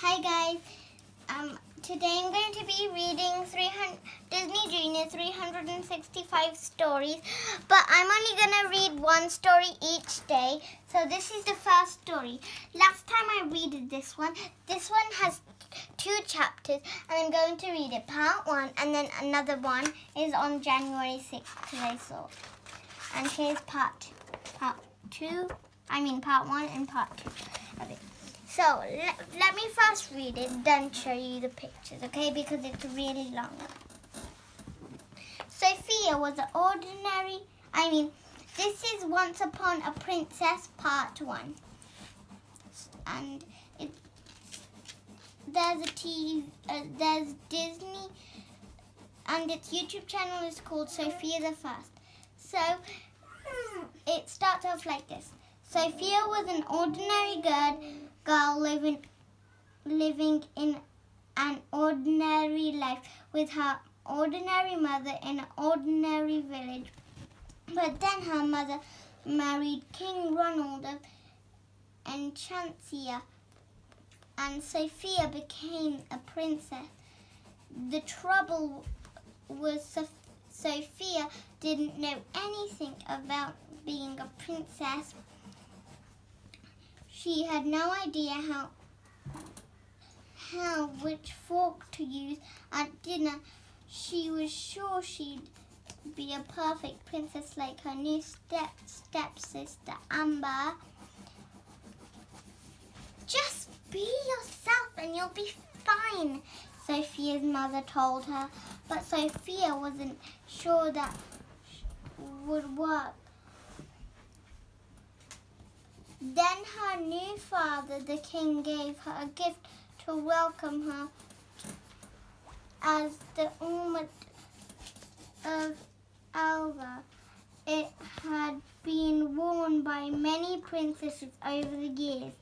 Hi guys. Today I'm going to be reading Disney Junior 365 stories, but I'm only going to read one story each day. So this is the first story. Last time I read this one has 2 chapters, and I'm going to read it part 1, and then another one is on January 6th today. So, and here's part 1 and part 2 of it. So, let me first read it, then show you the pictures, okay? Because it's really long. Sophia was an this is Once Upon a Princess Part 1. And there's Disney, and its YouTube channel is called Sophia the First. So, it starts off like this. Sophia was an ordinary girl living in an ordinary life with her ordinary mother in an ordinary village. But then her mother married King Ronald of Enchantia, and Sophia became a princess. The trouble was Sophia didn't know anything about being a princess. She had no idea which fork to use at dinner. She was sure she'd be a perfect princess like her new stepsister Amber. Just be yourself and you'll be fine, Sophia's mother told her. But Sophia wasn't sure that would work. Then her new father, the king, gave her a gift to welcome her as the Ornament of Alva. It had been worn by many princesses over the years.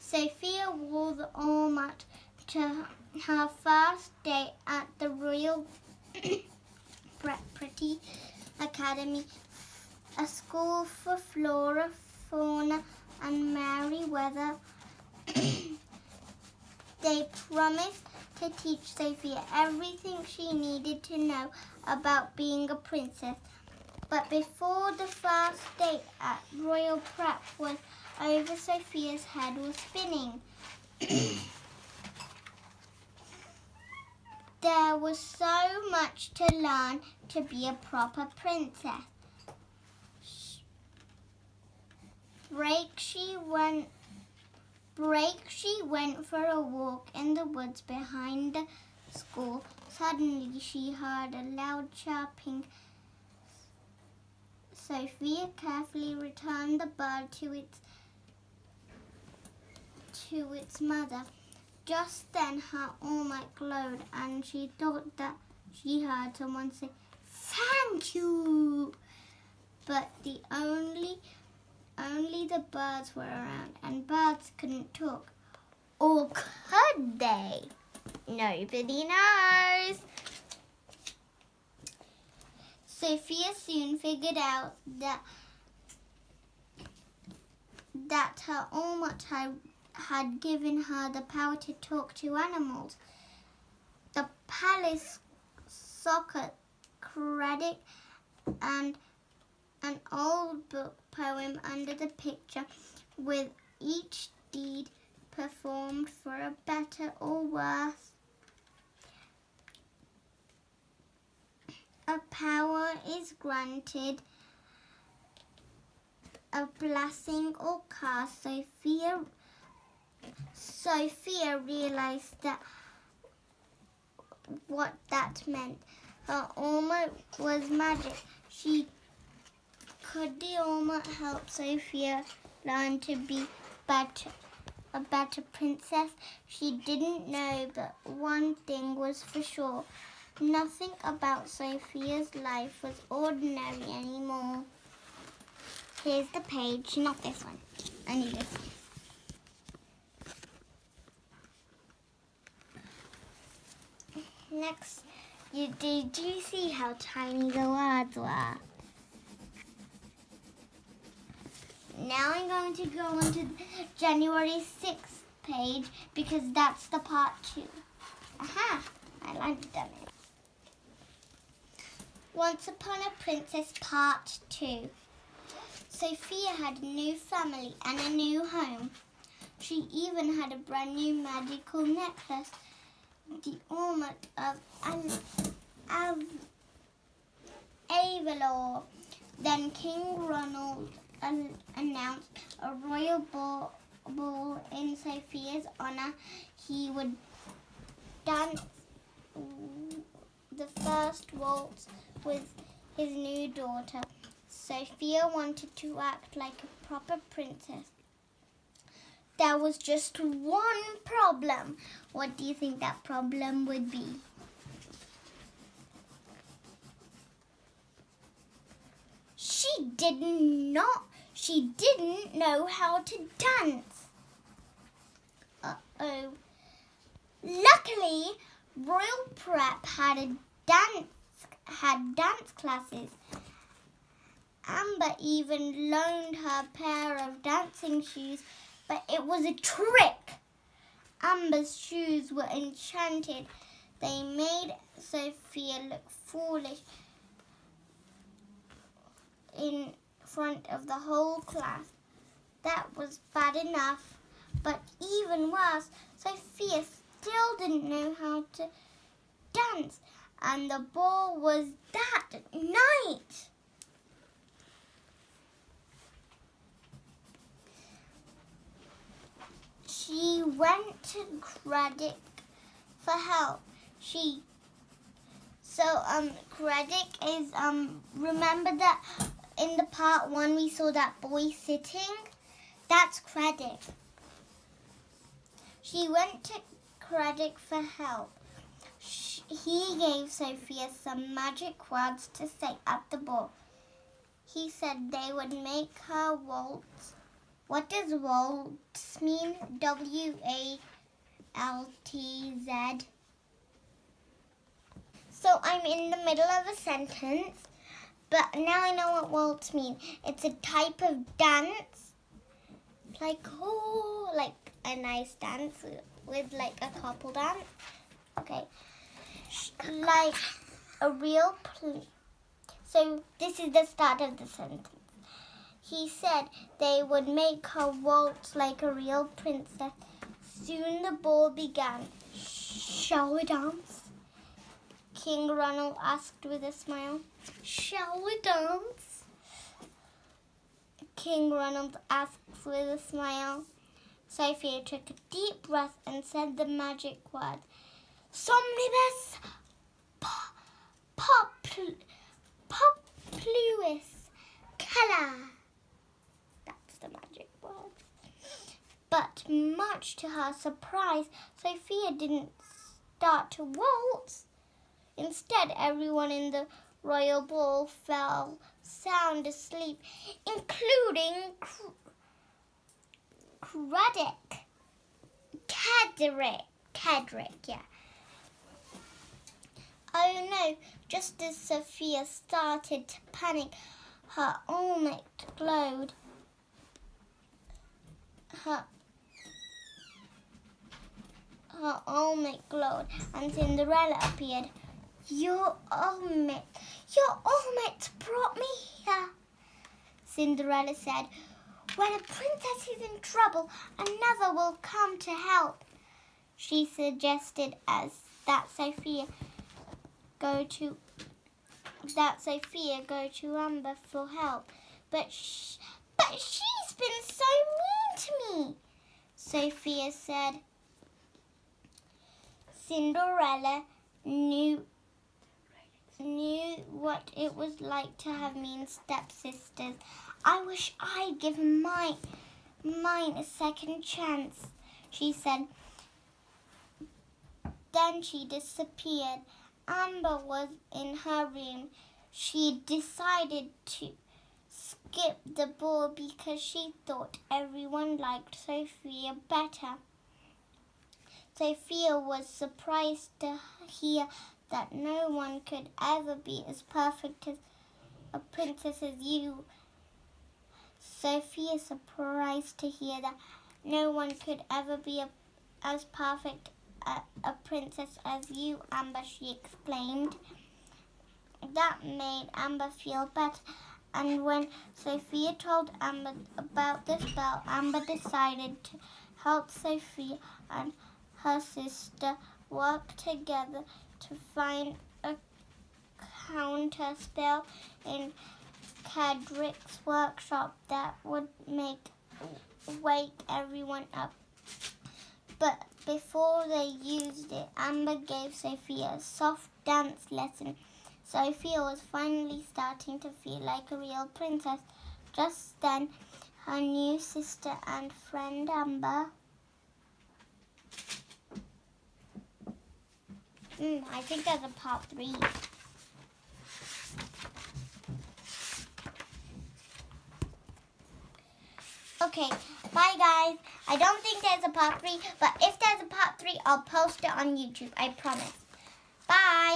Sophia wore the ornament to her first day at the Royal Pretty Academy, a school for flora, fauna, and merry weather. They promised to teach Sophia everything she needed to know about being a princess. But before the first day at Royal Prep was over, Sophia's head was spinning. There was so much to learn to be a proper princess. Break she went for a walk in the woods behind the school. Suddenly she heard a loud chirping. Sophia carefully returned the bird to its mother. Just then her ornament glowed, and she thought that she heard someone say, "Thank you!" But only the birds were around, and birds couldn't talk. Or could they? Nobody knows. Sophia soon figured out that her ornament had given her the power to talk to animals. The palace socket credit and an old book poem under the picture, with each deed performed for a better or worse. A power is granted, a blessing or curse. Sophia realized what that meant. Her ornament was magic. Could the ornament help Sophia learn to be a better princess? She didn't know, but one thing was for sure. Nothing about Sophia's life was ordinary anymore. Here's the page, not this one, only this one. Next, did you see how tiny the words were? Now I'm going to go on to January 6th page because that's the part 2. Aha! I landed on it. Once Upon a Princess Part 2. Sophia had a new family and a new home. She even had a brand new magical necklace, the Ornament of Avalor. Then King Ronald announced a royal ball in Sophia's honor. He would dance the first waltz with his new daughter. Sophia wanted to act like a proper princess. There was just one problem. What do you think that problem would be? She didn't know how to dance. Uh-oh. Luckily, Royal Prep had dance classes. Amber even loaned her a pair of dancing shoes, but it was a trick. Amber's shoes were enchanted. They made Sophia look foolish in front of the whole class. That was bad enough, but even worse, Sophia still didn't know how to dance, and the ball was that night. She went to Craddock for help. Craddock is, remember that in the part 1 we saw that boy sitting? That's Craddock. She went to Craddock for help. He gave Sophia some magic words to say at the ball. He said they would make her waltz. What does waltz mean? W-A-L-T-Z. So I'm in the middle of a sentence, but now I know what waltz means. It's a type of dance, like a nice dance with like a couple dance. Okay, like a real So this is the start of the sentence. He said they would make her waltz like a real princess. Soon the ball began. Shall we dance? King Ronald asked with a smile. Shall we dance? King Ronald asked with a smile. Sophia took a deep breath and said the magic word. Somnibus populus cala. That's the magic word. But much to her surprise, Sophia didn't start to waltz. Instead, everyone in the royal ball fell sound asleep, including Cedric, yeah. Oh no, just as Sophia started to panic, her almond glowed. Her almond glowed and Cinderella appeared. Your almond brought me here, Cinderella said. When a princess is in trouble, another will come to help. She suggested that Sophia go to Amber for help. But she's been so mean to me, Sophia said. Cinderella knew what it was like to have mean stepsisters. I wish I'd given mine a second chance, she said. Then she disappeared. Amber was in her room. She decided to skip the ball because she thought everyone liked Sophia better. Sophia was surprised to hear that no one could ever be as perfect as a princess as you. Sophia surprised to hear that no one could ever be as perfect a princess as you, Amber, she exclaimed. That made Amber feel better, and when Sophia told Amber about the spell, Amber decided to help Sophia and her sister work together to find a counter spell in Cadric's workshop that would wake everyone up. But before they used it, Amber gave Sophia a soft dance lesson. Sophia was finally starting to feel like a real princess. Just then, her new sister and friend Amber. I think there's a part 3. Okay, bye guys. I don't think there's a part 3, but if there's a part 3, I'll post it on YouTube. I promise. Bye.